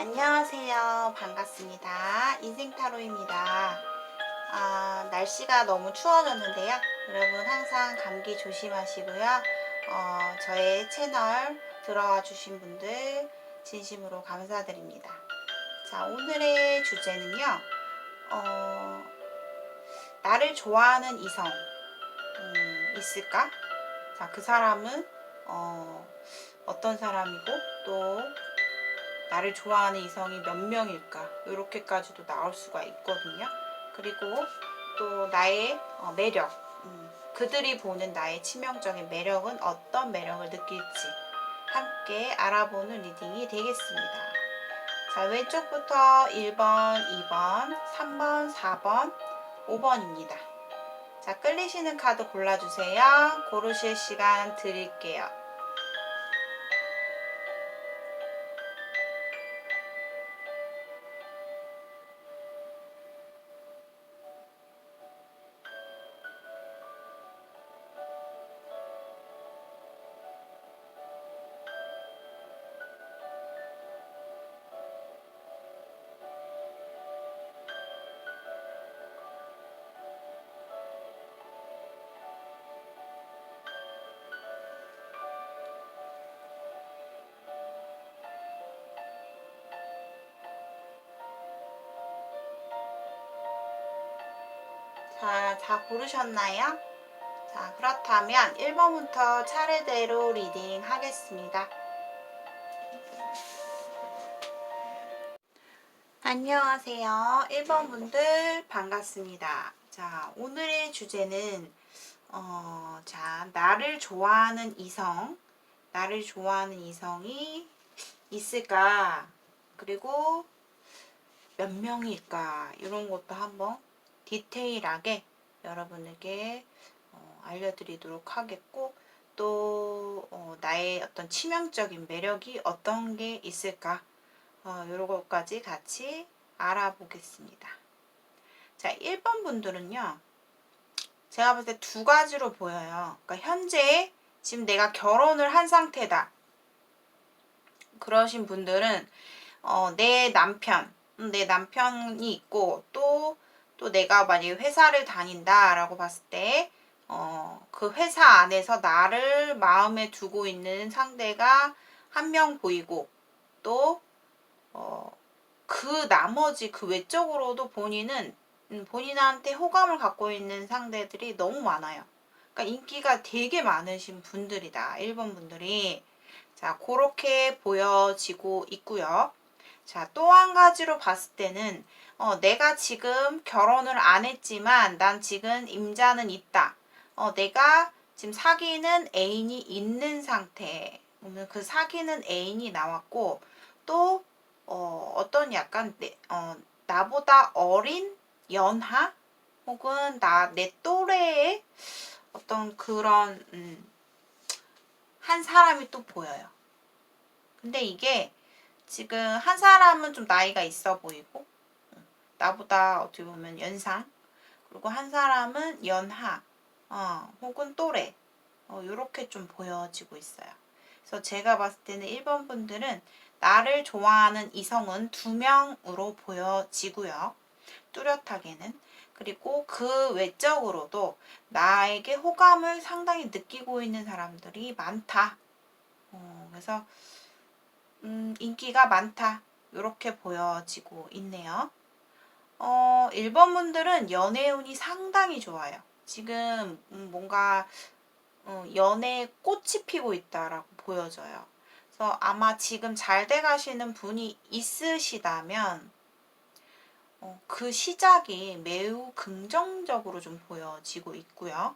안녕하세요. 반갑습니다. 인생타로입니다. 날씨가 너무 추워졌는데요. 여러분 항상 감기 조심하시고요. 저의 채널 들어와 주신 분들 진심으로 감사드립니다. 자, 오늘의 주제는요. 나를 좋아하는 이성 있을까? 자, 그 사람은 어떤 사람이고 또 나를 좋아하는 이성이 몇 명일까? 이렇게까지도 나올 수가 있거든요. 그리고 또 나의 매력, 그들이 보는 나의 치명적인 매력은 어떤 매력을 느낄지 함께 알아보는 리딩이 되겠습니다. 자, 왼쪽부터 1번, 2번, 3번, 4번, 5번입니다. 자, 끌리시는 카드 골라주세요. 고르실 시간 드릴게요. 자, 다 고르셨나요? 자, 그렇다면 1번부터 차례대로 리딩 하겠습니다. 안녕하세요. 1번 분들 반갑습니다. 자, 오늘의 주제는 자, 나를 좋아하는 이성이 있을까? 그리고 몇 명일까? 이런 것도 한번 디테일하게 여러분에게 알려드리도록 하겠고, 또 나의 어떤 치명적인 매력이 어떤 게 있을까? 이런 것까지 같이 알아보겠습니다. 자, 1번 분들은요, 제가 볼 때 두 가지로 보여요. 그러니까 현재 지금 내가 결혼을 한 상태다. 그러신 분들은 내 남편이 있고 또 내가 만약에 회사를 다닌다라고 봤을 때 그 회사 안에서 나를 마음에 두고 있는 상대가 한 명 보이고 또 그 나머지 그 외적으로도 본인한테 호감을 갖고 있는 상대들이 너무 많아요. 그러니까 인기가 되게 많으신 분들이다. 1번 분들이. 자, 그렇게 보여지고 있고요. 자, 또 한 가지로 봤을 때는 내가 지금 결혼을 안 했지만 난 지금 임자는 있다. 내가 지금 사귀는 애인이 있는 상태. 그 사귀는 애인이 나왔고 또 어떤 약간 나보다 어린 연하 혹은 내 또래의 어떤 그런 한 사람이 또 보여요. 근데 이게 지금 한 사람은 좀 나이가 있어 보이고 나보다 어떻게 보면 연상, 그리고 한 사람은 연하 혹은 또래 요렇게 좀 보여지고 있어요. 그래서 제가 봤을 때는 1번 분들은 나를 좋아하는 이성은 2명으로 보여지고요. 뚜렷하게는. 그리고 그 외적으로도 나에게 호감을 상당히 느끼고 있는 사람들이 많다. 그래서 인기가 많다. 이렇게 보여지고 있네요. 1번 분들은 연애운이 상당히 좋아요. 지금 뭔가 연애에 꽃이 피고 있다라고 보여져요. 그래서 아마 지금 잘 돼가시는 분이 있으시다면 그 시작이 매우 긍정적으로 좀 보여지고 있고요.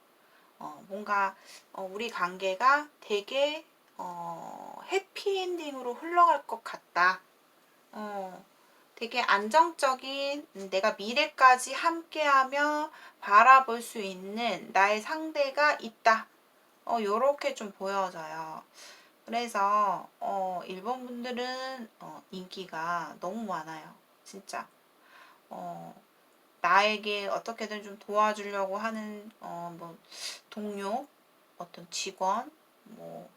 뭔가 우리 관계가 되게 해피엔딩으로 흘러갈 것 같다. 되게 안정적인 내가 미래까지 함께하며 바라볼 수 있는 나의 상대가 있다. 요렇게 좀 보여져요. 그래서 1번 분들은 인기가 너무 많아요. 진짜. 나에게 어떻게든 좀 도와주려고 하는 뭐 동료, 어떤 직원, 뭐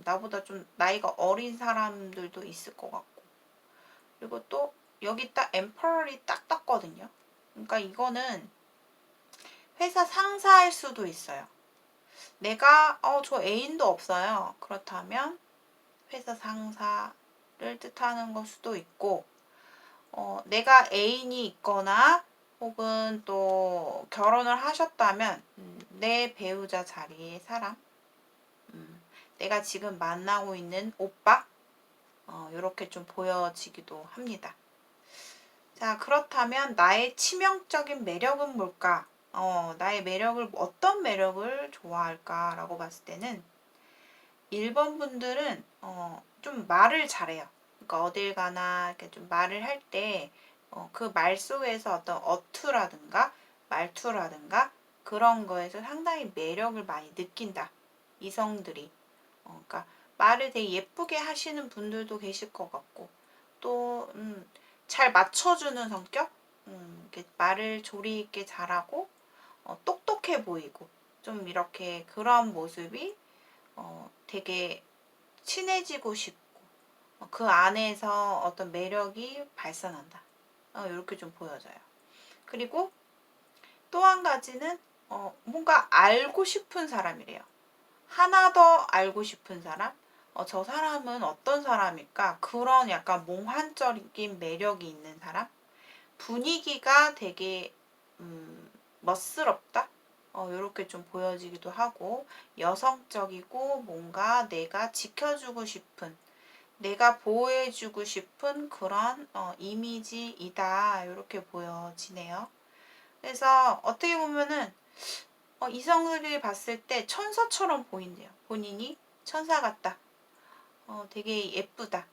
나보다 좀 나이가 어린 사람들도 있을 것 같고 그리고 또 여기 딱 엠퍼럴이 딱 떴거든요. 그러니까 이거는 회사 상사일 수도 있어요. 내가 저 애인도 없어요. 그렇다면 회사 상사를 뜻하는 걸 수도 있고, 내가 애인이 있거나 혹은 또 결혼을 하셨다면 내 배우자 자리의 사람, 내가 지금 만나고 있는 오빠, 이렇게 좀 보여지기도 합니다. 자, 그렇다면 나의 치명적인 매력은 뭘까? 나의 매력을, 어떤 매력을 좋아할까라고 봤을 때는 1번 분들은 좀 말을 잘해요. 그러니까 어딜 가나 이렇게 좀 말을 할 때 그 말 속에서 어떤 어투라든가 말투라든가 그런 거에서 상당히 매력을 많이 느낀다. 이성들이. 그러니까 말을 되게 예쁘게 하시는 분들도 계실 것 같고 또 잘 맞춰주는 성격? 이렇게 말을 조리 있게 잘하고 똑똑해 보이고 좀 이렇게 그런 모습이 되게 친해지고 싶고 그 안에서 어떤 매력이 발산한다. 이렇게 좀 보여져요. 그리고 또 한 가지는 뭔가 알고 싶은 사람이래요. 하나 더 알고 싶은 사람? 저 사람은 어떤 사람일까? 그런 약간 몽환적인 매력이 있는 사람? 분위기가 되게 멋스럽다? 이렇게 좀 보여지기도 하고 여성적이고 뭔가 내가 지켜주고 싶은 내가 보호해주고 싶은 그런 이미지이다 이렇게 보여지네요. 그래서 어떻게 보면은 이성들이 봤을 때 천사처럼 보인대요. 본인이 천사 같다. 되게 예쁘다.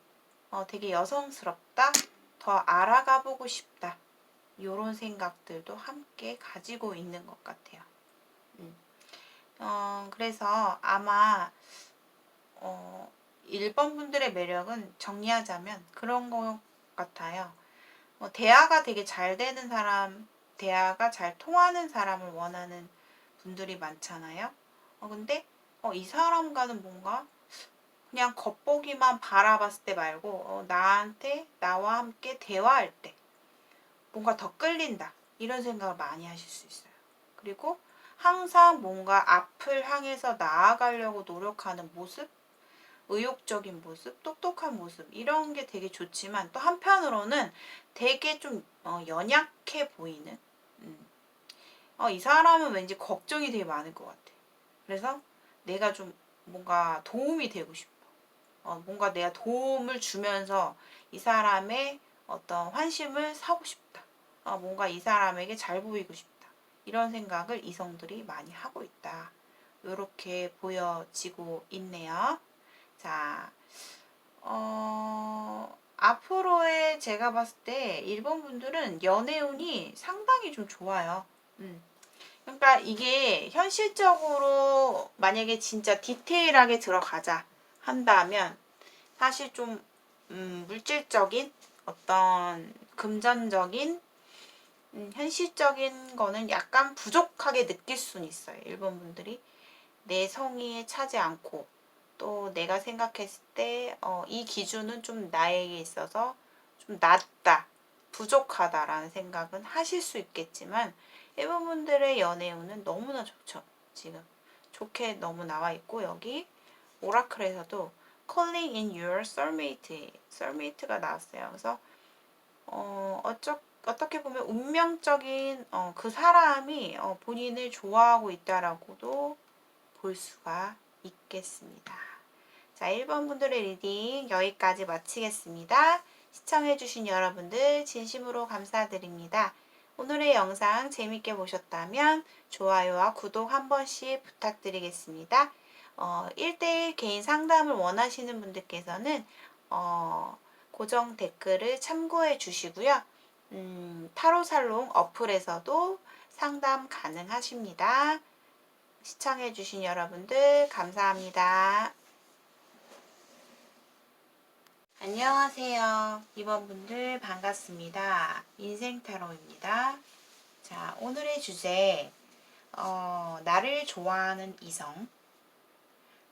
되게 여성스럽다. 더 알아가 보고 싶다. 이런 생각들도 함께 가지고 있는 것 같아요. 그래서 아마 1번 분들의 매력은 정리하자면 그런 것 같아요. 대화가 되게 잘 되는 사람, 대화가 잘 통하는 사람을 원하는 분들이 많잖아요. 근데 이 사람과는 뭔가 그냥 겉보기만 바라봤을 때 말고 나와 함께 대화할 때 뭔가 더 끌린다. 이런 생각을 많이 하실 수 있어요. 그리고 항상 뭔가 앞을 향해서 나아가려고 노력하는 모습, 의욕적인 모습, 똑똑한 모습 이런 게 되게 좋지만 또 한편으로는 되게 좀 연약해 보이는 이 사람은 왠지 걱정이 되게 많을 것 같아. 그래서 내가 좀 뭔가 도움이 되고 싶어. 뭔가 내가 도움을 주면서 이 사람의 어떤 환심을 사고 싶다. 뭔가 이 사람에게 잘 보이고 싶다. 이런 생각을 이성들이 많이 하고 있다. 이렇게 보여지고 있네요. 자, 앞으로의 제가 봤을 때 일본 분들은 연애운이 상당히 좀 좋아요. 그러니까 이게 현실적으로 만약에 진짜 디테일하게 들어가자 한다면 사실 좀 물질적인 어떤 금전적인 현실적인 거는 약간 부족하게 느낄 수는 있어요. 일본 분들이 내 성의에 차지 않고 또 내가 생각했을 때 이 기준은 좀 나에게 있어서 좀 낮다, 부족하다라는 생각은 하실 수 있겠지만 일본 분들의 연애운은 너무나 좋죠. 지금 좋게 너무 나와 있고 여기 오라클에서도 Calling in your soulmate, soulmate가 나왔어요. 그래서 어떻게 보면 운명적인 그 사람이 본인을 좋아하고 있다라고도 볼 수가 있겠습니다. 자, 1번 분들의 리딩 여기까지 마치겠습니다. 시청해주신 여러분들 진심으로 감사드립니다. 오늘의 영상 재밌게 보셨다면 좋아요와 구독 한 번씩 부탁드리겠습니다. 1대1 개인 상담을 원하시는 분들께서는 고정 댓글을 참고해 주시고요. 타로살롱 어플에서도 상담 가능하십니다. 시청해주신 여러분들 감사합니다. 안녕하세요. 이번 분들 반갑습니다. 인생타로입니다. 자, 오늘의 주제, 나를 좋아하는 이성,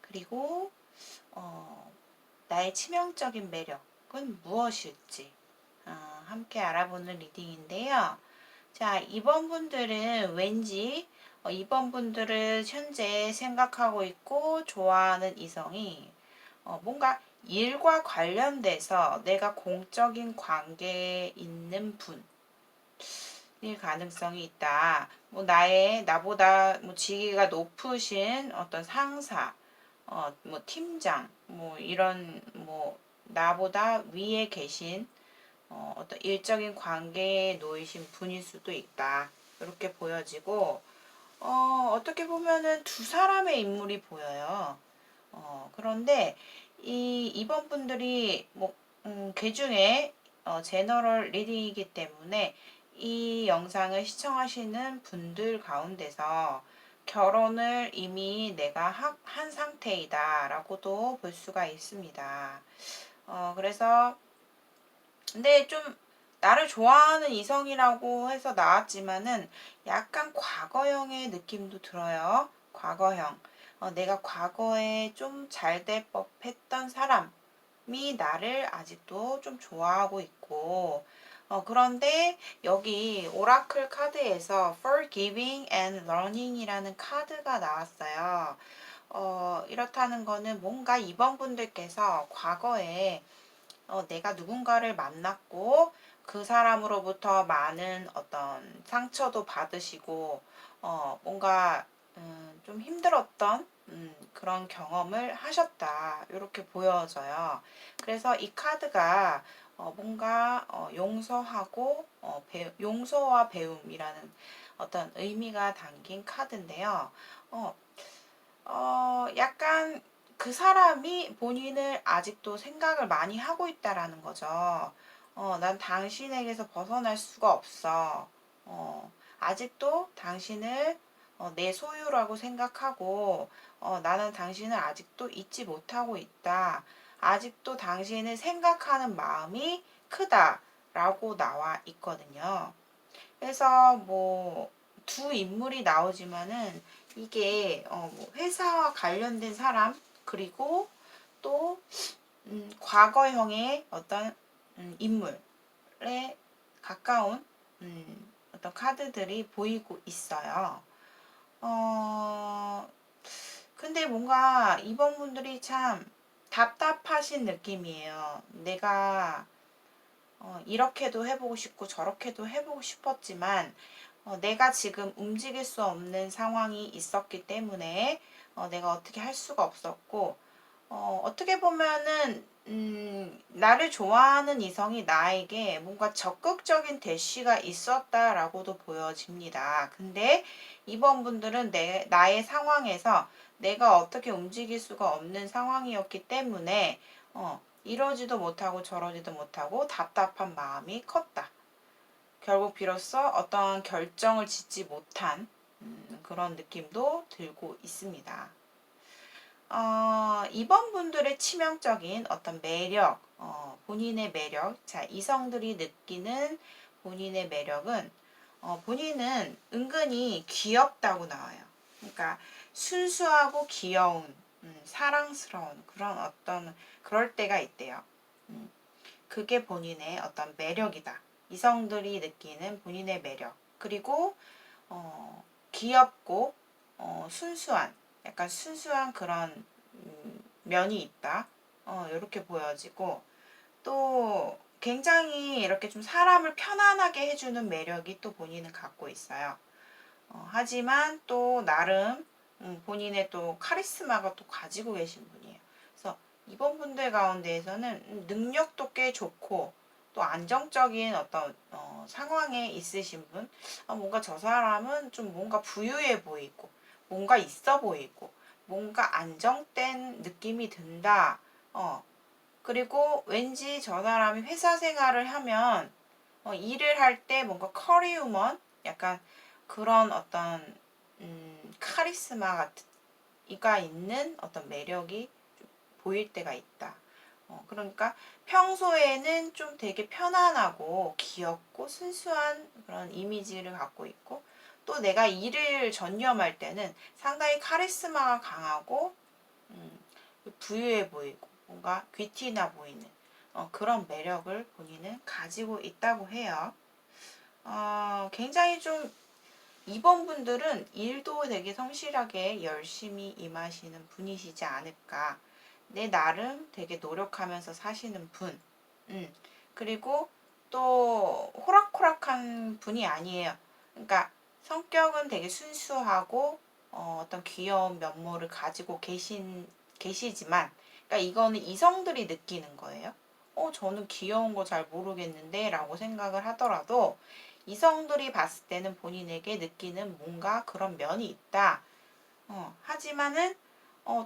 그리고 나의 치명적인 매력은 무엇일지 함께 알아보는 리딩인데요. 자, 2번 분들은 왠지 2번 분들은 현재 생각하고 있고 좋아하는 이성이 뭔가 일과 관련돼서 내가 공적인 관계에 있는 분일 가능성이 있다. 뭐 나보다 뭐 직위가 높으신 어떤 상사, 뭐 팀장, 뭐 이런 뭐 나보다 위에 계신 어떤 일적인 관계에 놓이신 분일 수도 있다. 이렇게 보여지고, 어떻게 보면은 두 사람의 인물이 보여요. 그런데 이번 분들이 뭐, 그 중에 제너럴 리딩이기 때문에 이 영상을 시청하시는 분들 가운데서 결혼을 이미 내가 한 상태이다 라고도 볼 수가 있습니다. 그래서 근데 좀 나를 좋아하는 이성이라고 해서 나왔지만은 약간 과거형의 느낌도 들어요. 과거형. 내가 과거에 좀 잘 될 법했던 사람이 나를 아직도 좀 좋아하고 있고, 그런데 여기 오라클 카드에서 Forgiving and Learning이라는 카드가 나왔어요. 이렇다는 거는 뭔가 이번 분들께서 과거에 내가 누군가를 만났고 그 사람으로부터 많은 어떤 상처도 받으시고 뭔가 좀 힘들었던 그런 경험을 하셨다 이렇게 보여져요. 그래서 이 카드가 뭔가 용서하고 용서와 배움이라는 어떤 의미가 담긴 카드인데요. 어, 약간 그 사람이 본인을 아직도 생각을 많이 하고 있다라는 거죠. 난 당신에게서 벗어날 수가 없어. 아직도 당신을 내 소유라고 생각하고, 나는 당신을 아직도 잊지 못하고 있다. 아직도 당신을 생각하는 마음이 크다라고 나와 있거든요. 그래서 뭐 두 인물이 나오지만은 이게 뭐 회사와 관련된 사람 그리고 또 과거형의 어떤 인물에 가까운 어떤 카드들이 보이고 있어요. 어, 근데 뭔가 이번 분들이 참 답답하신 느낌이에요. 내가 이렇게도 해보고 싶고 저렇게도 해보고 싶었지만 내가 지금 움직일 수 없는 상황이 있었기 때문에 내가 어떻게 할 수가 없었고 어떻게 보면은 나를 좋아하는 이성이 나에게 뭔가 적극적인 대시가 있었다라고도 보여집니다. 근데 이번 분들은 나의 상황에서 내가 어떻게 움직일 수가 없는 상황이었기 때문에 이러지도 못하고 저러지도 못하고 답답한 마음이 컸다. 결국 비로소 어떤 결정을 짓지 못한 그런 느낌도 들고 있습니다. 이번 분들의 치명적인 어떤 매력, 본인의 매력, 자, 이성들이 느끼는 본인의 매력은, 본인은 은근히 귀엽다고 나와요. 그러니까 순수하고 귀여운, 사랑스러운 그런 어떤, 그럴 때가 있대요. 그게 본인의 어떤 매력이다. 이성들이 느끼는 본인의 매력. 그리고, 귀엽고, 순수한, 약간 순수한 그런 면이 있다. 이렇게 보여지고 또 굉장히 이렇게 좀 사람을 편안하게 해주는 매력이 또 본인은 갖고 있어요. 하지만 또 나름 본인의 또 카리스마가 또 가지고 계신 분이에요. 그래서 이번 분들 가운데에서는 능력도 꽤 좋고 또 안정적인 어떤 상황에 있으신 분, 뭔가 저 사람은 좀 뭔가 부유해 보이고 뭔가 있어 보이고 뭔가 안정된 느낌이 든다. 그리고 왠지 저 사람이 회사 생활을 하면 일을 할 때 뭔가 커리우먼 약간 그런 어떤 카리스마 같은 이가 있는 어떤 매력이 보일 때가 있다. 그러니까 평소에는 좀 되게 편안하고 귀엽고 순수한 그런 이미지를 갖고 있고 또 내가 일을 전념할 때는 상당히 카리스마가 강하고 부유해 보이고 뭔가 귀티나 보이는 그런 매력을 본인은 가지고 있다고 해요. 굉장히 좀 2번 분들은 일도 되게 성실하게 열심히 임하시는 분이시지 않을까. 내 나름 되게 노력하면서 사시는 분. 그리고 또 호락호락한 분이 아니에요. 그러니까 성격은 되게 순수하고 어떤 귀여운 면모를 가지고 계시지만, 그러니까 이거는 이성들이 느끼는 거예요. 저는 귀여운 거 잘 모르겠는데 라고 생각을 하더라도 이성들이 봤을 때는 본인에게 느끼는 뭔가 그런 면이 있다. 하지만은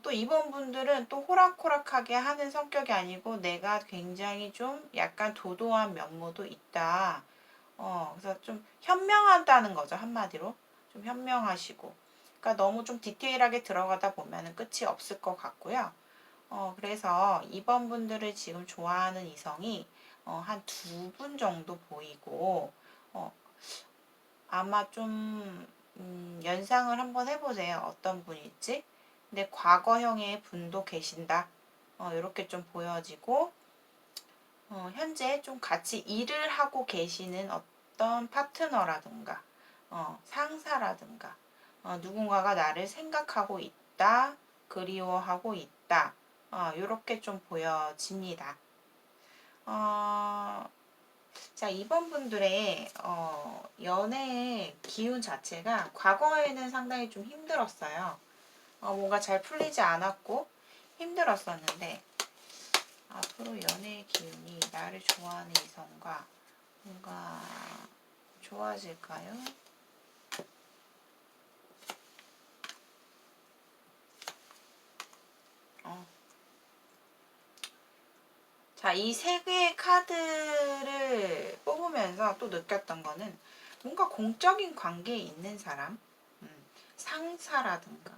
또 이번 분들은 또 호락호락하게 하는 성격이 아니고 내가 굉장히 좀 약간 도도한 면모도 있다. 그래서 좀 현명하다는 거죠, 한마디로. 좀 현명하시고. 그러니까 너무 좀 디테일하게 들어가다 보면은 끝이 없을 것 같고요. 그래서 이번 분들을 지금 좋아하는 이성이 한 두 분 정도 보이고, 어, 아마 좀 연상을 한번 해보세요. 어떤 분일지. 근데 과거형의 분도 계신다. 이렇게 좀 보여지고, 현재 좀 같이 일을 하고 계시는 어떤 파트너라든가, 상사라든가, 누군가가 나를 생각하고 있다, 그리워하고 있다, 이렇게 좀 보여집니다. 자, 2번 분들의 연애의 기운 자체가 과거에는 상당히 좀 힘들었어요. 뭔가 잘 풀리지 않았고 힘들었었는데 앞으로 연애의 기운이 나를 좋아하는 이성과 뭔가 좋아질까요? 자, 이 세 개의 카드를 뽑으면서 또 느꼈던 거는 뭔가 공적인 관계에 있는 사람, 상사라든가,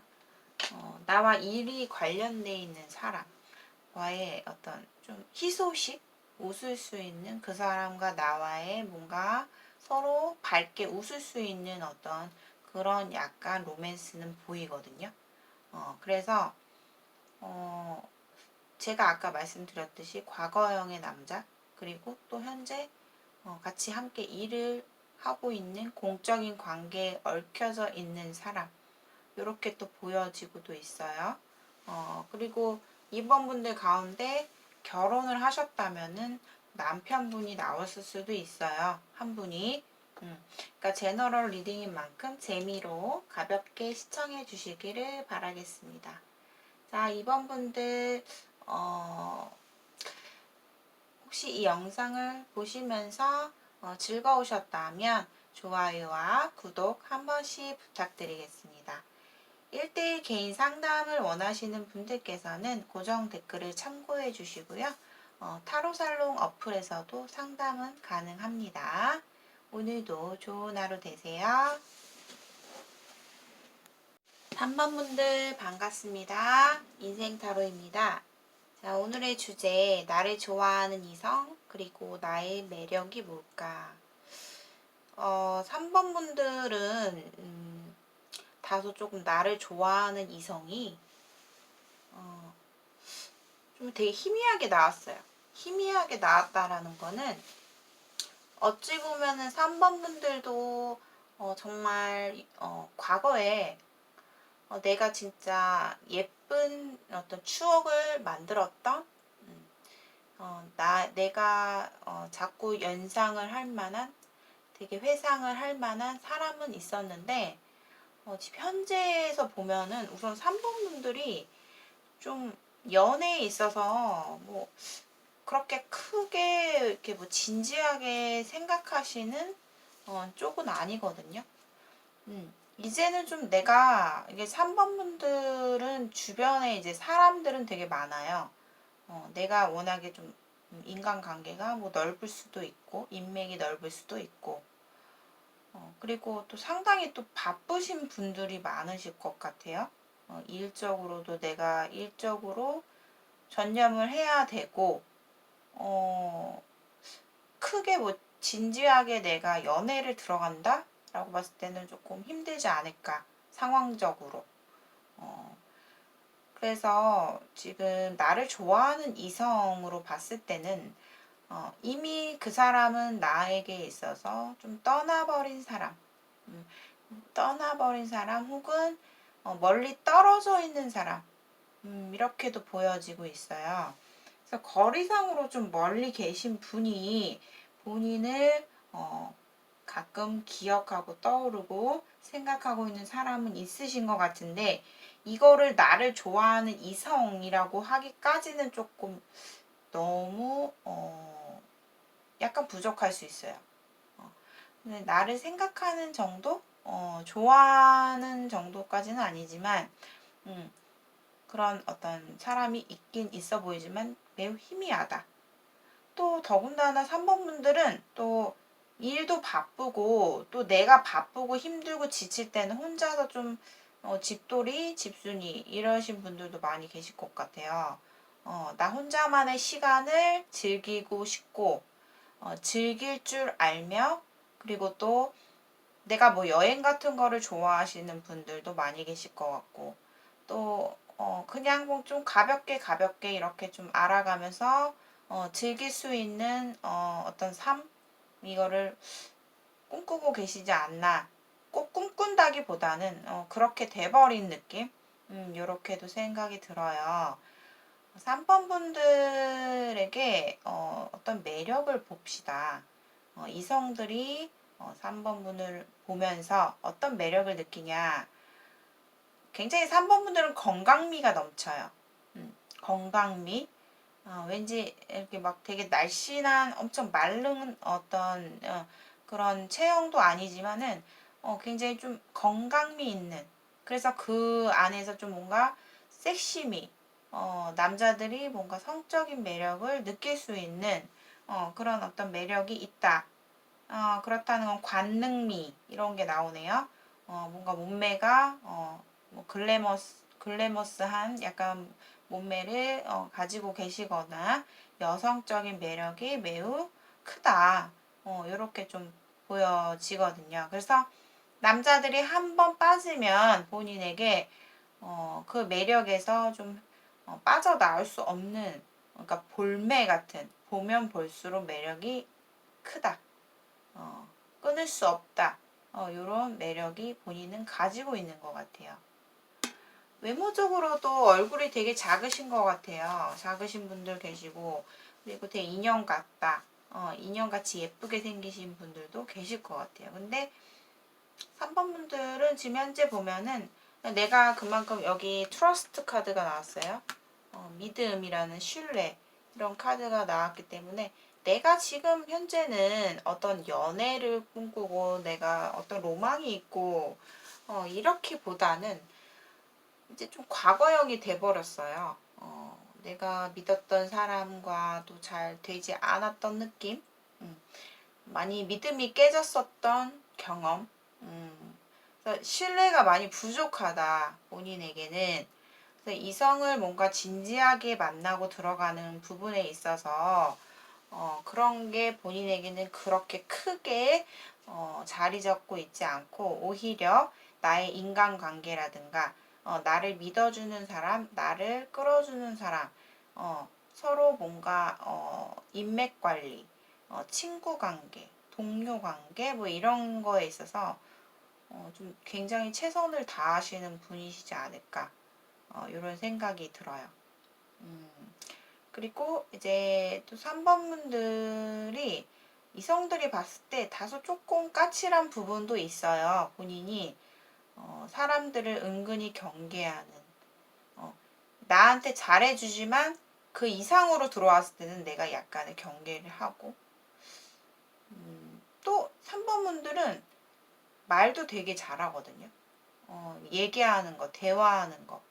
나와 일이 관련돼 있는 사람과의 어떤 좀 희소식, 웃을 수 있는 그 사람과 나와의 뭔가 서로 밝게 웃을 수 있는 어떤 그런 약간 로맨스는 보이거든요. 그래서 제가 아까 말씀드렸듯이 과거형의 남자, 그리고 또 현재 같이 함께 일을 하고 있는 공적인 관계에 얽혀져 있는 사람, 이렇게 또 보여지고도 있어요. 그리고 이번 분들 가운데 결혼을 하셨다면은 남편분이 나왔을 수도 있어요. 한 분이. 그러니까 제너럴 리딩인 만큼 재미로 가볍게 시청해 주시기를 바라겠습니다. 자, 이번 분들 혹시 이 영상을 보시면서 즐거우셨다면 좋아요와 구독 한 번씩 부탁드리겠습니다. 1대1 개인 상담을 원하시는 분들께서는 고정 댓글을 참고해 주시고요. 타로살롱 어플에서도 상담은 가능합니다. 오늘도 좋은 하루 되세요. 3번 분들 반갑습니다. 인생타로입니다. 자, 오늘의 주제, 나를 좋아하는 이성, 그리고 나의 매력이 뭘까? 3번 분들은 다소 조금 나를 좋아하는 이성이 좀 되게 희미하게 나왔어요. 희미하게 나왔다라는 거는 어찌 보면은 3번 분들도 정말 과거에 내가 진짜 예쁜 어떤 추억을 만들었던 내가 자꾸 연상을 할 만한 되게 회상을 할 만한 사람은 있었는데 지금 현재에서 보면은 우선 3번 분들이 좀 연애에 있어서 뭐 그렇게 크게 이렇게 뭐 진지하게 생각하시는 쪽은 아니거든요. 이제는 좀 내가 이게 3번 분들은 주변에 이제 사람들은 되게 많아요. 내가 워낙에 좀 인간관계가 뭐 넓을 수도 있고 인맥이 넓을 수도 있고 그리고 또 상당히 또 바쁘신 분들이 많으실 것 같아요. 일적으로도 내가 일적으로 전념을 해야 되고 크게 뭐 진지하게 내가 연애를 들어간다? 라고 봤을 때는 조금 힘들지 않을까, 상황적으로. 그래서 지금 나를 좋아하는 이성으로 봤을 때는 이미 그 사람은 나에게 있어서 좀 떠나버린 사람, 음, 떠나버린 사람 혹은 멀리 떨어져 있는 사람, 이렇게도 보여지고 있어요. 그래서 거리상으로 좀 멀리 계신 분이 본인을 가끔 기억하고 떠오르고 생각하고 있는 사람은 있으신 것 같은데 이거를 나를 좋아하는 이성이라고 하기까지는 조금 너무 약간 부족할 수 있어요. 근데 나를 생각하는 정도? 좋아하는 정도까지는 아니지만 그런 어떤 사람이 있긴 있어 보이지만 매우 희미하다. 또 더군다나 3번 분들은 또 일도 바쁘고 또 내가 바쁘고 힘들고 지칠 때는 혼자서 좀 집돌이, 집순이 이러신 분들도 많이 계실 것 같아요. 나 혼자만의 시간을 즐기고 싶고 즐길 줄 알며 그리고 또 내가 뭐 여행 같은 거를 좋아하시는 분들도 많이 계실 것 같고 또 그냥 뭐 좀 가볍게 가볍게 이렇게 좀 알아가면서 즐길 수 있는 어떤 삶 이거를 꿈꾸고 계시지 않나. 꼭 꿈꾼다기보다는 그렇게 돼버린 느낌. 요렇게도 생각이 들어요. 3번 분들에게 어떤 매력을 봅시다. 이성들이 3번 분을 보면서 어떤 매력을 느끼냐. 굉장히 3번 분들은 건강미가 넘쳐요. 건강미. 왠지 이렇게 막 되게 날씬한 엄청 마른 어떤 그런 체형도 아니지만은 굉장히 좀 건강미 있는 그래서 그 안에서 좀 뭔가 섹시미 남자들이 뭔가 성적인 매력을 느낄 수 있는 그런 어떤 매력이 있다. 그렇다는 건 관능미 이런 게 나오네요. 뭔가 몸매가 뭐 글래머스한 약간 몸매를 가지고 계시거나 여성적인 매력이 매우 크다. 이렇게 좀 보여지거든요. 그래서 남자들이 한 번 빠지면 본인에게 그 매력에서 좀 빠져나올 수 없는 그러니까 볼매 같은 보면 볼수록 매력이 크다. 끊을 수 없다. 이런 매력이 본인은 가지고 있는 것 같아요. 외모적으로도 얼굴이 되게 작으신 것 같아요. 작으신 분들 계시고 그리고 되게 인형 같다. 인형같이 예쁘게 생기신 분들도 계실 것 같아요. 근데 3번 분들은 지금 현재 보면은 내가 그만큼 여기 트러스트 카드가 나왔어요. 믿음이라는 신뢰 이런 카드가 나왔기 때문에 내가 지금 현재는 어떤 연애를 꿈꾸고 내가 어떤 로망이 있고 이렇게보다는 이제 좀 과거형이 돼버렸어요. 내가 믿었던 사람과도 잘 되지 않았던 느낌, 많이 믿음이 깨졌었던 경험, 그래서 신뢰가 많이 부족하다 본인에게는. 그래서 이성을 뭔가 진지하게 만나고 들어가는 부분에 있어서 그런 게 본인에게는 그렇게 크게 자리 잡고 있지 않고 오히려 나의 인간관계라든가 나를 믿어주는 사람, 나를 끌어주는 사람, 서로 뭔가 인맥 관리, 친구 관계, 동료 관계 뭐 이런 거에 있어서 좀 굉장히 최선을 다하시는 분이시지 않을까 이런 생각이 들어요. 음, 그리고 이제 또 3번 분들이 이성들이 봤을 때 다소 조금 까칠한 부분도 있어요. 본인이 사람들을 은근히 경계하는 나한테 잘해주지만 그 이상으로 들어왔을 때는 내가 약간의 경계를 하고 또 3번 분들은 말도 되게 잘하거든요. 얘기하는 거, 대화하는 거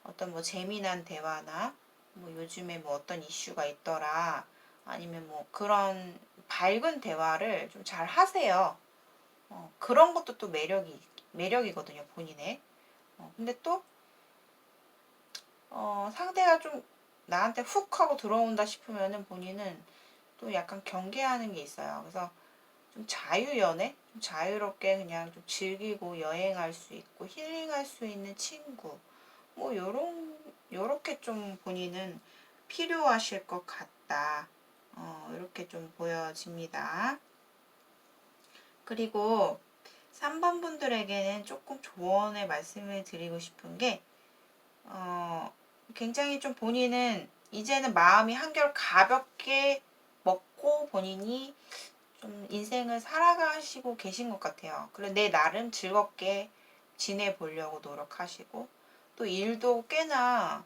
어떤 뭐 재미난 대화나 뭐 요즘에 뭐 어떤 이슈가 있더라 아니면 뭐 그런 밝은 대화를 좀 잘 하세요. 그런 것도 또 매력이거든요, 본인의. 근데 또 상대가 좀 나한테 훅 하고 들어온다 싶으면은 본인은 또 약간 경계하는 게 있어요. 그래서 좀 자유연애? 좀 자유롭게 그냥 좀 즐기고 여행할 수 있고 힐링할 수 있는 친구. 뭐 요런 요렇게 좀 본인은 필요하실 것 같다. 이렇게 좀 보여집니다. 그리고 3번 분들에게는 조금 조언의 말씀을 드리고 싶은 게, 굉장히 좀 본인은 이제는 마음이 한결 가볍게 먹고 본인이 좀 인생을 살아가시고 계신 것 같아요. 그래, 내 나름 즐겁게 지내보려고 노력하시고, 또 일도 꽤나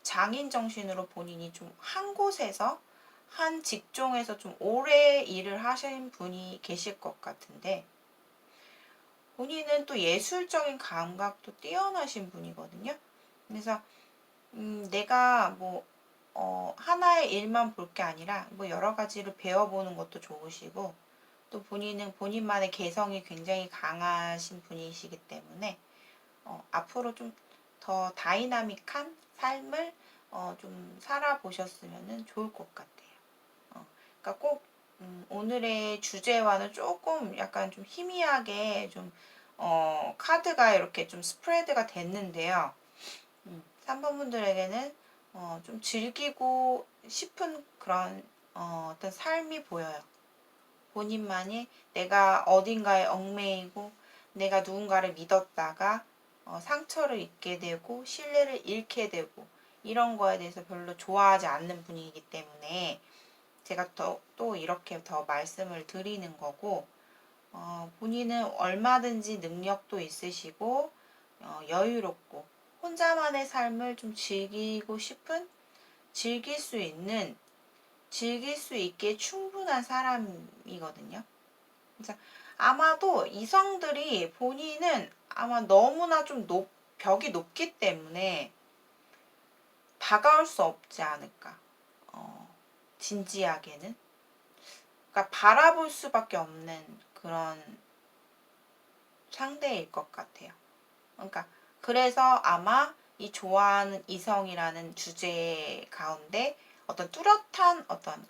장인 정신으로 본인이 좀 한 곳에서, 한 직종에서 좀 오래 일을 하신 분이 계실 것 같은데, 본인은 또 예술적인 감각도 뛰어나신 분이거든요. 그래서 내가 뭐 하나의 일만 볼 게 아니라 뭐 여러 가지를 배워보는 것도 좋으시고, 또 본인은 본인만의 개성이 굉장히 강하신 분이시기 때문에 앞으로 좀 더 다이나믹한 삶을 좀 살아보셨으면 좋을 것 같아요. 그러니까 꼭 오늘의 주제와는 조금 약간 좀 희미하게 좀 카드가 이렇게 좀 스프레드가 됐는데요. 3번 분들에게는 좀 즐기고 싶은 그런 어떤 삶이 보여요. 본인만이 내가 어딘가에 얽매이고 내가 누군가를 믿었다가 상처를 입게 되고 신뢰를 잃게 되고 이런 거에 대해서 별로 좋아하지 않는 분이기 때문에 제가 또 이렇게 더 말씀을 드리는 거고, 본인은 얼마든지 능력도 있으시고 여유롭고 혼자만의 삶을 좀 즐기고 싶은, 즐길 수 있게 충분한 사람이거든요. 그래서 아마도 이성들이 본인은 아마 너무나 좀 벽이 높기 때문에 다가올 수 없지 않을까. 진지하게는. 그러니까 바라볼 수밖에 없는 그런 상대일 것 같아요. 그러니까 그래서 아마 이 좋아하는 이성이라는 주제 가운데 어떤 뚜렷한 어떤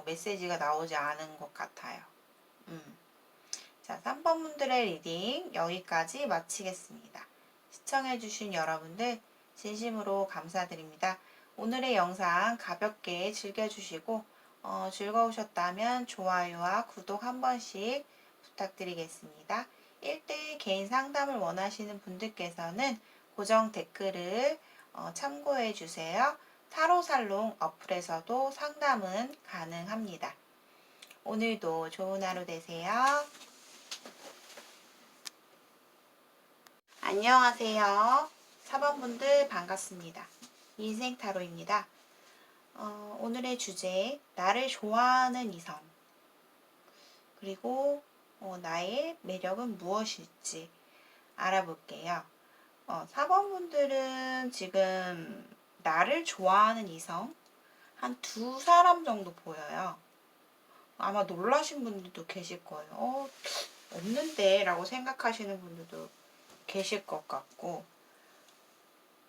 메시지가 나오지 않은 것 같아요. 자, 3번 분들의 리딩 여기까지 마치겠습니다. 시청해주신 여러분들 진심으로 감사드립니다. 오늘의 영상 가볍게 즐겨주시고 즐거우셨다면 좋아요와 구독 한 번씩 부탁드리겠습니다. 1대1 개인 상담을 원하시는 분들께서는 고정 댓글을 참고해 주세요. 타로살롱 어플에서도 상담은 가능합니다. 오늘도 좋은 하루 되세요. 안녕하세요. 4번분들 반갑습니다. 인생타로입니다. 오늘의 주제, 나를 좋아하는 이성, 그리고 나의 매력은 무엇일지 알아볼게요. 4번분들은 지금 나를 좋아하는 이성 한 두 사람 정도 보여요. 아마 놀라신 분들도 계실 거예요. 없는데 라고 생각하시는 분들도 계실 것 같고,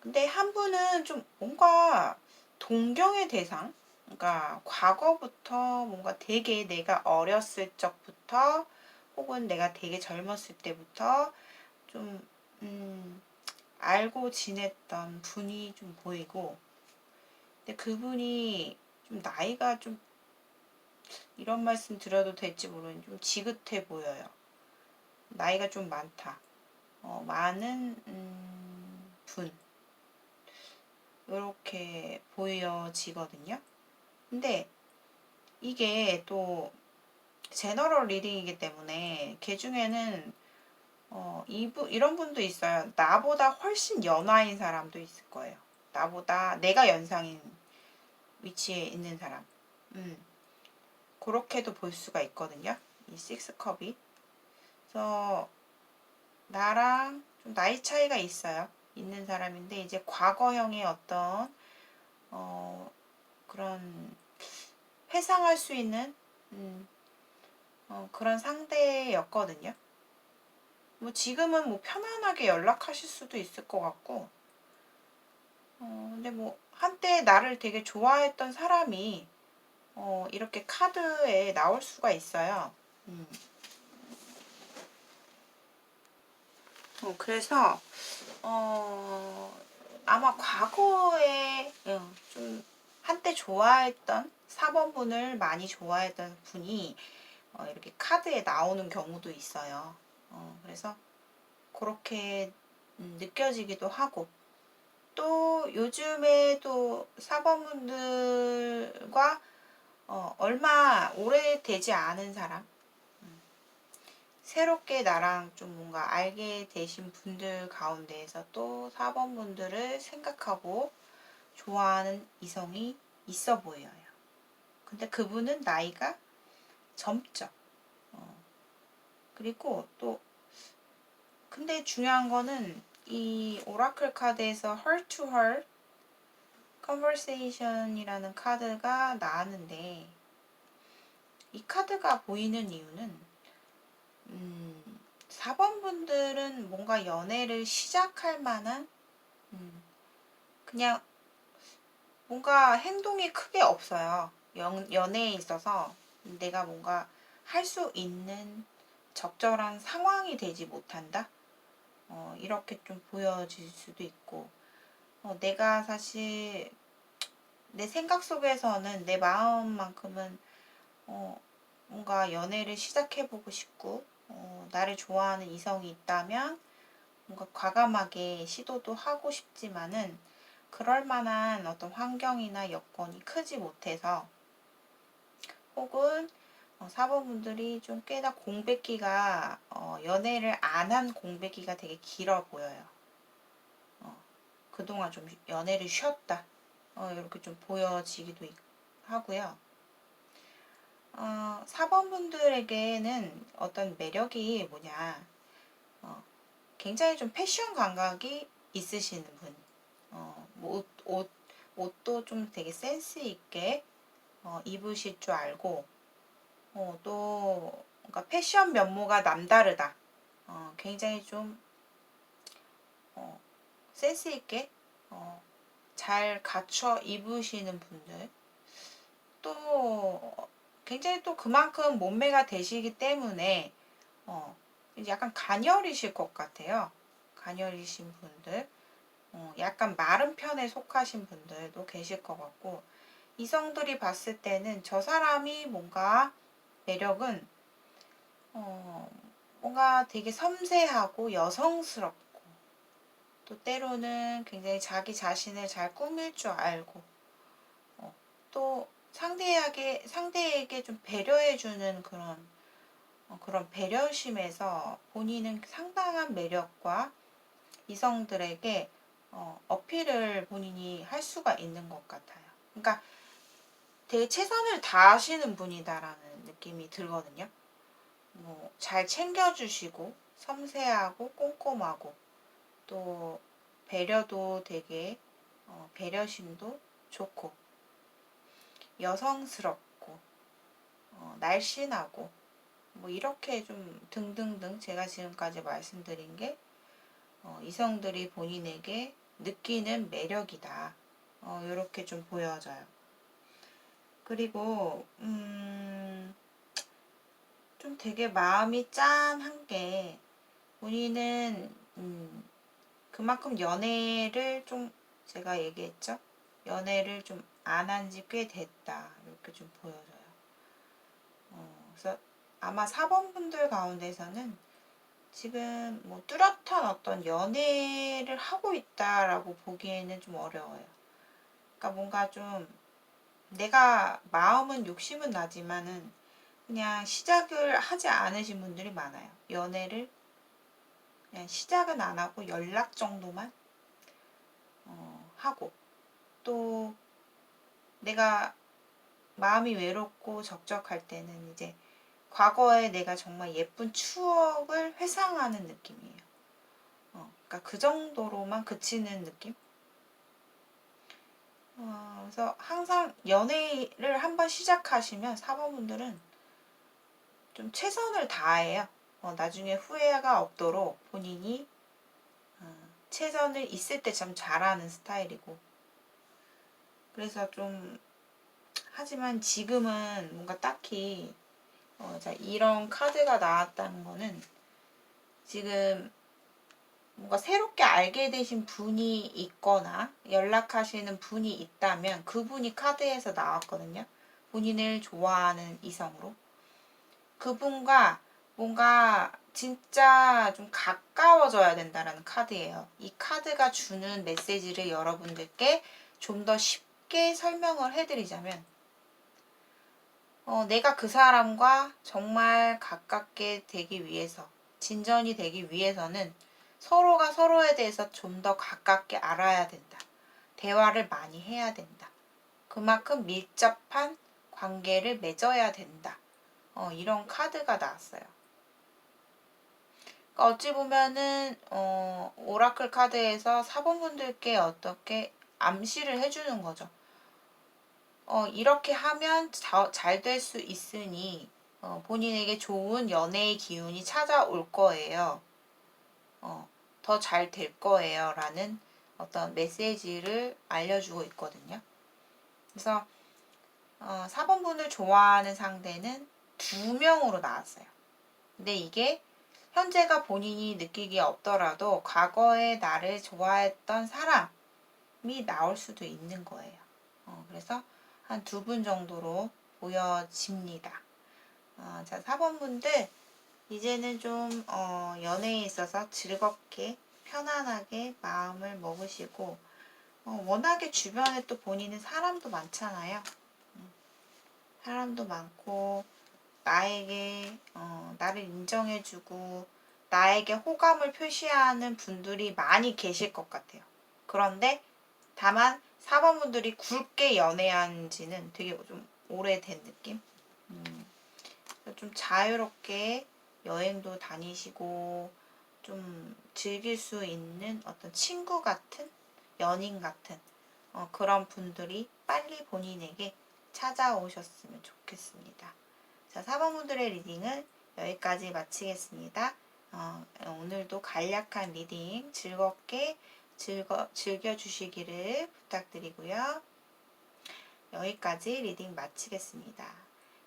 근데 한 분은 좀 뭔가 동경의 대상? 그러니까 과거부터 뭔가 되게 내가 어렸을 적부터 혹은 내가 되게 젊었을 때부터 좀 알고 지냈던 분이 좀 보이고, 근데 그분이 좀 나이가 좀, 이런 말씀 드려도 될지 모르는데 좀 지긋해 보여요. 나이가 좀 많다. 많은 분. 이렇게 보여지거든요. 근데 이게 또 제너럴 리딩이기 때문에 걔 중에는 이런 분도 있어요. 나보다 훨씬 연하인 사람도 있을 거예요. 나보다 내가 연상인 위치에 있는 사람. 그렇게도 볼 수가 있거든요. 이 식스컵이. 그래서 나랑 좀 나이 차이가 있어요. 있는 사람인데 이제 과거형의 어떤 그런 회상할 수 있는 그런 상대였거든요. 뭐 지금은 뭐 편안하게 연락하실 수도 있을 것 같고, 근데 뭐 한때 나를 되게 좋아했던 사람이 이렇게 카드에 나올 수가 있어요. 그래서 아마 과거에 좀 한때 좋아했던 4번 분을 많이 좋아했던 분이 이렇게 카드에 나오는 경우도 있어요. 그래서 그렇게 느껴지기도 하고, 또 요즘에 또 4번 분들과 얼마 오래되지 않은 사람, 새롭게 나랑 좀 뭔가 알게 되신 분들 가운데에서 또 4번 분들을 생각하고 좋아하는 이성이 있어 보여요. 근데 그분은 나이가 젊죠. 그리고 또 근데 중요한 거는 이 오라클 카드에서 Heart to Heart Conversation이라는 카드가 나왔는데, 이 카드가 보이는 이유는 4번 분들은 뭔가 연애를 시작할 만한 그냥 뭔가 행동이 크게 없어요. 연애에 있어서 내가 뭔가 할 수 있는 적절한 상황이 되지 못한다. 이렇게 좀 보여질 수도 있고, 내가 사실 내 생각 속에서는 내 마음만큼은 뭔가 연애를 시작해보고 싶고, 나를 좋아하는 이성이 있다면 뭔가 과감하게 시도도 하고 싶지만은 그럴 만한 어떤 환경이나 여건이 크지 못해서, 혹은 4번분들이 좀 꽤나 공백기가 연애를 안 한 공백기가 되게 길어 보여요. 그동안 좀 연애를 쉬었다. 이렇게 좀 보여지기도 하고요. 4번분들에게는 어떤 매력이 뭐냐, 굉장히 좀 패션 감각이 있으시는 분. 뭐 옷도 좀 되게 센스 있게 입으실 줄 알고, 또 뭔가 패션 면모가 남다르다. 굉장히 좀 센스 있게 잘 갖춰 입으시는 분들. 또 굉장히 또 그만큼 몸매가 되시기 때문에 약간 가녀리실 것 같아요. 가녀리신 분들. 약간 마른 편에 속하신 분들도 계실 것 같고, 이성들이 봤을 때는 저 사람이 뭔가 매력은 뭔가 되게 섬세하고 여성스럽고, 또 때로는 굉장히 자기 자신을 잘 꾸밀 줄 알고, 또 상대에게 좀 배려해주는 그런 배려심에서 본인은 상당한 매력과 이성들에게 어필을 본인이 할 수가 있는 것 같아요. 그러니까 되게 최선을 다하시는 분이다라는 느낌이 들거든요. 뭐 잘 챙겨주시고 섬세하고 꼼꼼하고, 또 배려도 되게 배려심도 좋고, 여성스럽고, 날씬하고, 뭐 이렇게 좀 등등등 제가 지금까지 말씀드린 게 이성들이 본인에게 느끼는 매력이다. 이렇게 좀 보여져요. 그리고 좀 되게 마음이 짠한 게, 본인은 그만큼 연애를 좀, 제가 얘기했죠? 연애를 좀 안 한 지 꽤 됐다. 이렇게 좀 보여져요. 그래서 아마 4번 분들 가운데서는 지금 뭐 뚜렷한 어떤 연애를 하고 있다라고 보기에는 좀 어려워요. 그러니까 뭔가 좀 내가 마음은 욕심은 나지만은 그냥 시작을 하지 않으신 분들이 많아요. 연애를 그냥 시작은 안 하고 연락 정도만 하고, 또 내가 마음이 외롭고 적적할 때는 이제 과거에 내가 정말 예쁜 추억을 회상하는 느낌이에요. 그러니까 그 정도로만 그치는 느낌? 그래서 항상 연애를 한번 시작하시면 4번분들은 좀 최선을 다해요. 나중에 후회가 없도록 본인이 최선을 있을 때 참 잘하는 스타일이고, 그래서 좀, 하지만 지금은 뭔가 딱히 자, 이런 카드가 나왔다는 거는 지금 뭔가 새롭게 알게 되신 분이 있거나 연락하시는 분이 있다면 그분이 카드에서 나왔거든요. 본인을 좋아하는 이성으로. 그분과 뭔가 진짜 좀 가까워져야 된다라는 카드예요. 이 카드가 주는 메시지를 여러분들께 좀 더 쉽게 설명을 해드리자면, 내가 그 사람과 정말 가깝게 되기 위해서, 진전이 되기 위해서는 서로가 서로에 대해서 좀 더 가깝게 알아야 된다. 대화를 많이 해야 된다. 그만큼 밀접한 관계를 맺어야 된다. 이런 카드가 나왔어요. 그러니까 어찌 보면은 오라클 카드에서 사본분들께 어떻게 암시를 해주는 거죠. 이렇게 하면 잘 될 수 있으니 본인에게 좋은 연애의 기운이 찾아올 거예요. 더 잘 될 거예요. 라는 어떤 메시지를 알려주고 있거든요. 그래서 4번분을 좋아하는 상대는 2명으로 나왔어요. 근데 이게 현재가 본인이 느끼기에 없더라도 과거에 나를 좋아했던 사람이 나올 수도 있는 거예요. 그래서 한 2분 정도로 보여집니다. 자, 4번분들 이제는 좀 연애에 있어서 즐겁게 편안하게 마음을 먹으시고 워낙에 주변에 또 본인은 사람도 많잖아요. 사람도 많고 나에게 나를 인정해주고 나에게 호감을 표시하는 분들이 많이 계실 것 같아요. 그런데 다만 4번 분들이 굵게 연애한 지는 되게 좀 오래된 느낌? 좀 자유롭게 여행도 다니시고 좀 즐길 수 있는 어떤 친구 같은 연인 같은 그런 분들이 빨리 본인에게 찾아오셨으면 좋겠습니다. 자, 4번 분들의 리딩은 여기까지 마치겠습니다. 오늘도 간략한 리딩 즐겁게 즐겨주시기를 부탁드리고요. 여기까지 리딩 마치겠습니다.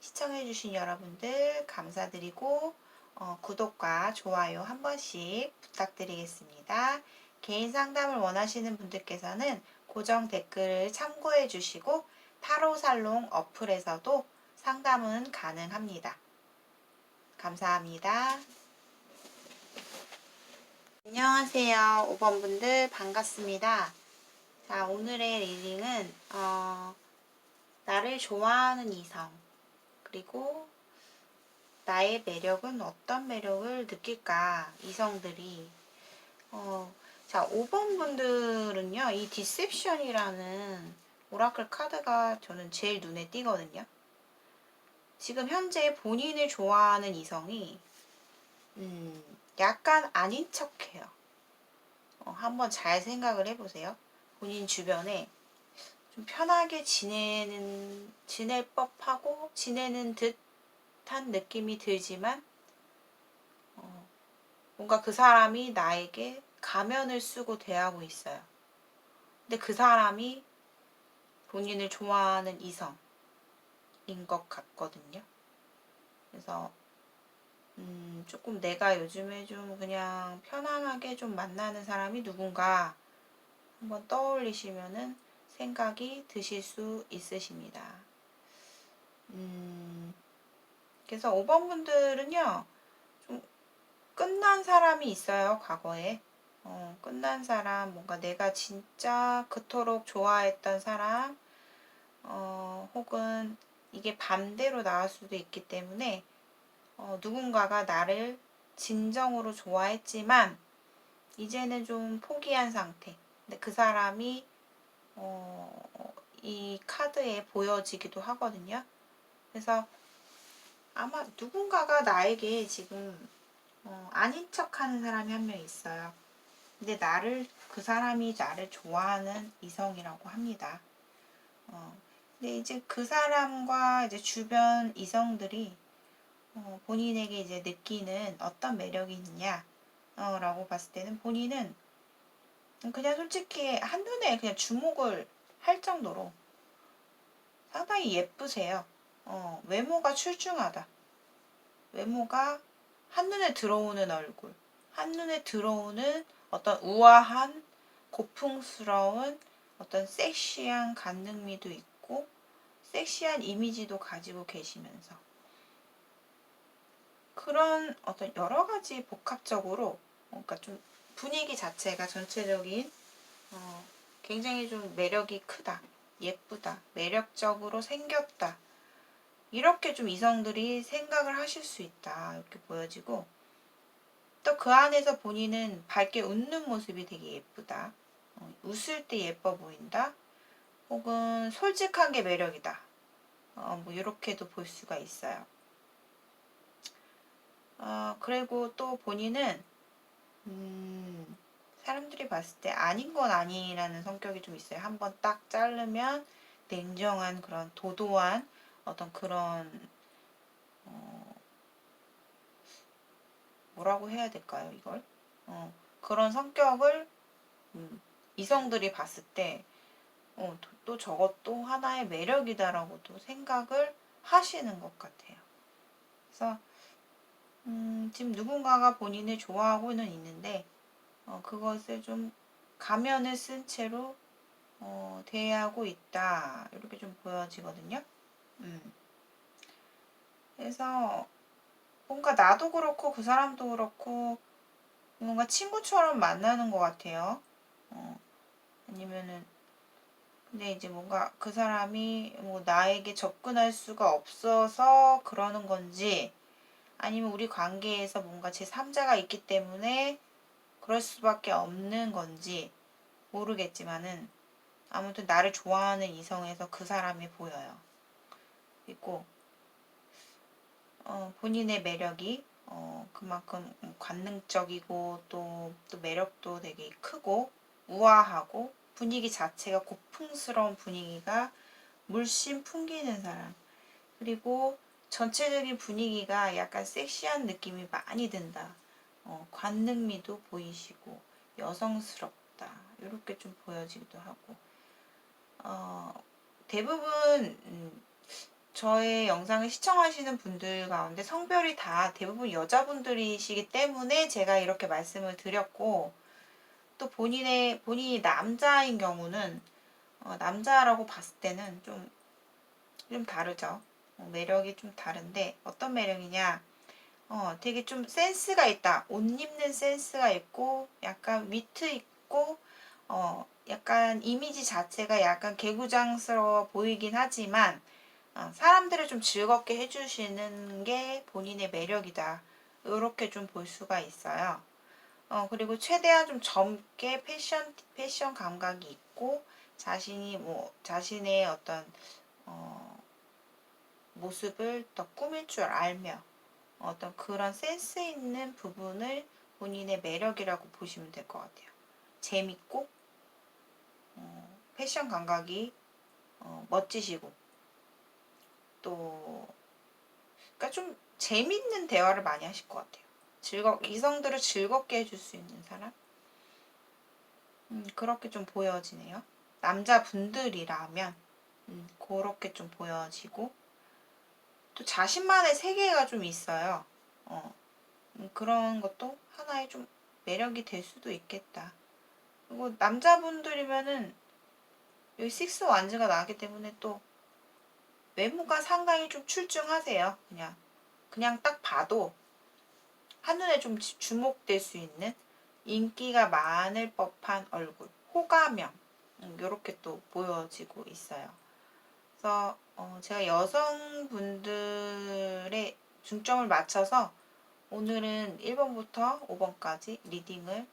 시청해주신 여러분들 감사드리고 구독과 좋아요 한 번씩 부탁드리겠습니다. 개인 상담을 원하시는 분들께서는 고정 댓글을 참고해 주시고 타로살롱 어플에서도 상담은 가능합니다. 감사합니다. 안녕하세요. 5번 분들 반갑습니다. 자, 오늘의 리딩은 나를 좋아하는 이성 그리고 나의 매력은 어떤 매력을 느낄까 이성들이 자, 5번 분들은요 이 디셉션이라는 오라클 카드가 저는 제일 눈에 띄거든요. 지금 현재 본인을 좋아하는 이성이 약간 아닌 척해요. 한번 잘 생각을 해보세요. 본인 주변에 좀 편하게 지낼 법하고 지내는 듯한 느낌이 들지만 뭔가 그 사람이 나에게 가면을 쓰고 대하고 있어요. 근데 그 사람이 본인을 좋아하는 이성인 것 같거든요. 그래서 조금 내가 요즘에 좀 그냥 편안하게 좀 만나는 사람이 누군가 한번 떠올리시면은 생각이 드실 수 있으십니다. 그래서 5번 분들은요, 좀 끝난 사람이 있어요, 과거에. 끝난 사람, 뭔가 내가 진짜 그토록 좋아했던 사람, 혹은 이게 반대로 나올 수도 있기 때문에 누군가가 나를 진정으로 좋아했지만 이제는 좀 포기한 상태. 근데 그 사람이 이 카드에 보여지기도 하거든요. 그래서 아마 누군가가 나에게 지금 아닌 척하는 사람이 한 명 있어요. 근데 그 사람이 나를 좋아하는 이성이라고 합니다. 근데 이제 그 사람과 이제 주변 이성들이 본인에게 이제 느끼는 어떤 매력이 있냐, 라고 봤을 때는 본인은 그냥 솔직히 한눈에 그냥 주목을 할 정도로 상당히 예쁘세요. 외모가 출중하다. 외모가 한눈에 들어오는 얼굴, 한눈에 들어오는 어떤 우아한 고풍스러운 어떤 섹시한 간능미도 있고 섹시한 이미지도 가지고 계시면서 그런 어떤 여러 가지 복합적으로 그러니까 좀 분위기 자체가 전체적인 굉장히 좀 매력이 크다, 예쁘다, 매력적으로 생겼다 이렇게 좀 이성들이 생각을 하실 수 있다 이렇게 보여지고 또 그 안에서 본인은 밝게 웃는 모습이 되게 예쁘다, 웃을 때 예뻐 보인다, 혹은 솔직한 게 매력이다. 뭐 이렇게도 볼 수가 있어요. 그리고 또 본인은 사람들이 봤을 때 아닌 건 아니라는 성격이 좀 있어요. 한번 딱 자르면 냉정한 그런 도도한 어떤 그런 뭐라고 해야 될까요, 이걸? 그런 성격을 이성들이 봤을 때 또 저것도 하나의 매력이다라고도 생각을 하시는 것 같아요. 그래서 지금 누군가가 본인을 좋아하고는 있는데 그것을 좀 가면을 쓴 채로 대하고 있다 이렇게 좀 보여지거든요. 그래서 뭔가 나도 그렇고 그 사람도 그렇고 뭔가 친구처럼 만나는 것 같아요. 아니면은 근데 이제 뭔가 그 사람이 뭐 나에게 접근할 수가 없어서 그러는 건지 아니면 우리 관계에서 뭔가 제3자가 있기 때문에 그럴 수밖에 없는 건지 모르겠지만은 아무튼 나를 좋아하는 이성에서 그 사람이 보여요. 그리고 본인의 매력이 그만큼 관능적이고 또 매력도 되게 크고 우아하고 분위기 자체가 고풍스러운 분위기가 물씬 풍기는 사람. 그리고 전체적인 분위기가 약간 섹시한 느낌이 많이 든다. 관능미도 보이시고 여성스럽다. 이렇게 좀 보여지기도 하고 대부분 저의 영상을 시청하시는 분들 가운데 성별이 다 대부분 여자분들이시기 때문에 제가 이렇게 말씀을 드렸고 또 본인이 남자인 경우는 남자라고 봤을 때는 좀 다르죠. 매력이 좀 다른데 어떤 매력이냐 되게 좀 센스가 있다. 옷 입는 센스가 있고 약간 위트 있고 약간 이미지 자체가 약간 개구장스러워 보이긴 하지만 사람들을 좀 즐겁게 해주시는 게 본인의 매력이다. 이렇게 좀 볼 수가 있어요. 그리고 최대한 좀 젊게 패션 감각이 있고 자신의 어떤 모습을 더 꾸밀 줄 알며 어떤 그런 센스 있는 부분을 본인의 매력이라고 보시면 될 것 같아요. 재밌고 패션 감각이 멋지시고 또 그러니까 좀 재밌는 대화를 많이 하실 것 같아요. 이성들을 즐겁게 해줄 수 있는 사람? 그렇게 좀 보여지네요. 남자분들이라면 그렇게 좀 보여지고 또 자신만의 세계가 좀 있어요. 그런 것도 하나의 좀 매력이 될 수도 있겠다. 그리고 남자분들이면은 여기 식스 완즈가 나왔기 때문에 또 외모가 상당히 좀 출중하세요. 그냥 딱 봐도 한눈에 좀 주목될 수 있는 인기가 많을 법한 얼굴, 호감형 이렇게 또 보여지고 있어요. 그래서 제가 여성분들의 중점을 맞춰서 오늘은 1번부터 5번까지 리딩을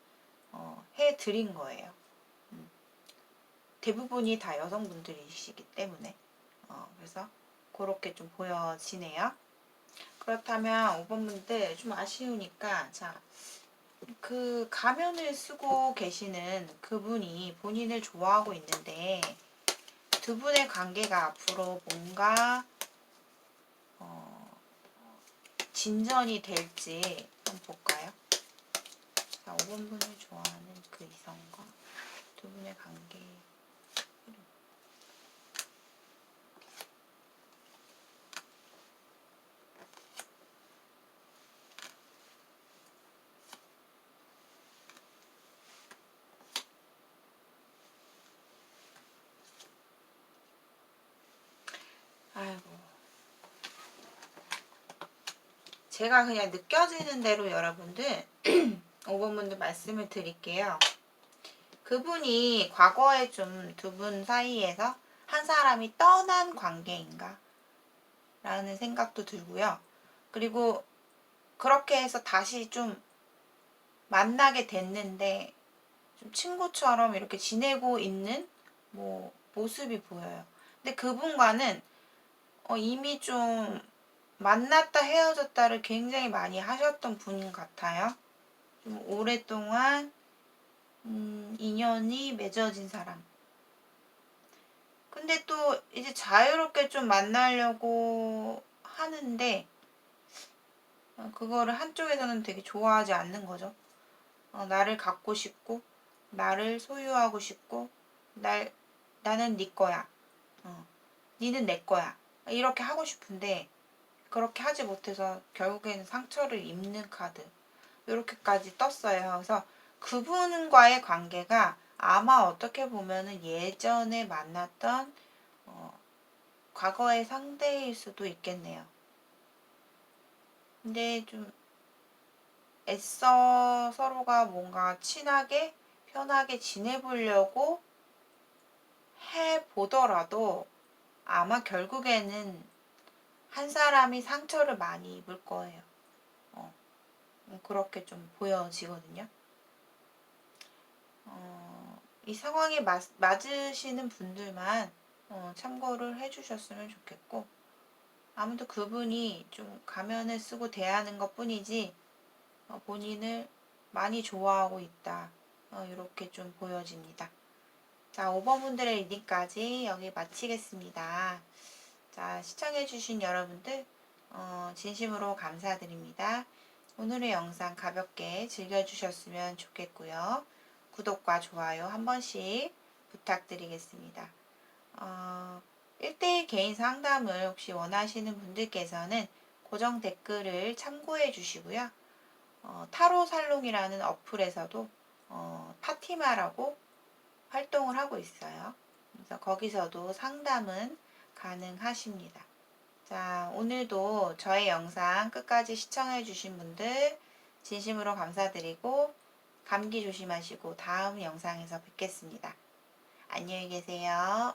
해드린 거예요. 대부분이 다 여성분들이시기 때문에 그래서 그렇게 좀 보여지네요. 그렇다면 5번 분들 좀 아쉬우니까 자, 그 가면을 쓰고 계시는 그분이 본인을 좋아하고 있는데 두 분의 관계가 앞으로 뭔가 진전이 될지 한번 볼까요? 자, 5번 분을 좋아하는 그 이성과 두 분의 관계 제가 그냥 느껴지는 대로 여러분들 5번분들 말씀을 드릴게요. 그분이 과거에 좀 두 분 사이에서 한 사람이 떠난 관계인가? 라는 생각도 들고요. 그리고 그렇게 해서 다시 좀 만나게 됐는데 좀 친구처럼 이렇게 지내고 있는 뭐 모습이 보여요. 근데 그분과는 이미 좀 만났다 헤어졌다를 굉장히 많이 하셨던 분 같아요. 좀 오랫동안 인연이 맺어진 사람. 근데 또 이제 자유롭게 좀 만나려고 하는데 그거를 한쪽에서는 되게 좋아하지 않는 거죠. 나를 갖고 싶고 나를 소유하고 싶고 나는 네 거야. 니는 내 거야. 이렇게 하고 싶은데 그렇게 하지 못해서 결국에는 상처를 입는 카드. 이렇게까지 떴어요. 그래서 그분과의 관계가 아마 어떻게 보면은 예전에 만났던 과거의 상대일 수도 있겠네요. 근데 좀 애써 서로가 뭔가 친하게 편하게 지내보려고 해보더라도 아마 결국에는 한 사람이 상처를 많이 입을 거예요. 그렇게 좀 보여지거든요. 이 상황에 맞으시는 분들만 참고를 해주셨으면 좋겠고, 아무도 그분이 좀 가면을 쓰고 대하는 것 뿐이지 본인을 많이 좋아하고 있다. 이렇게 좀 보여집니다. 자, 5번 분들의 리딩까지 여기 마치겠습니다. 자, 시청해주신 여러분들 진심으로 감사드립니다. 오늘의 영상 가볍게 즐겨주셨으면 좋겠고요. 구독과 좋아요 한 번씩 부탁드리겠습니다. 1대1 개인 상담을 혹시 원하시는 분들께서는 고정 댓글을 참고해 주시고요. 타로 살롱이라는 어플에서도 파티마라고 활동을 하고 있어요. 그래서 거기서도 상담은 가능하십니다. 자, 오늘도 저의 영상 끝까지 시청해 주신 분들 진심으로 감사드리고 감기 조심하시고 다음 영상에서 뵙겠습니다. 안녕히 계세요.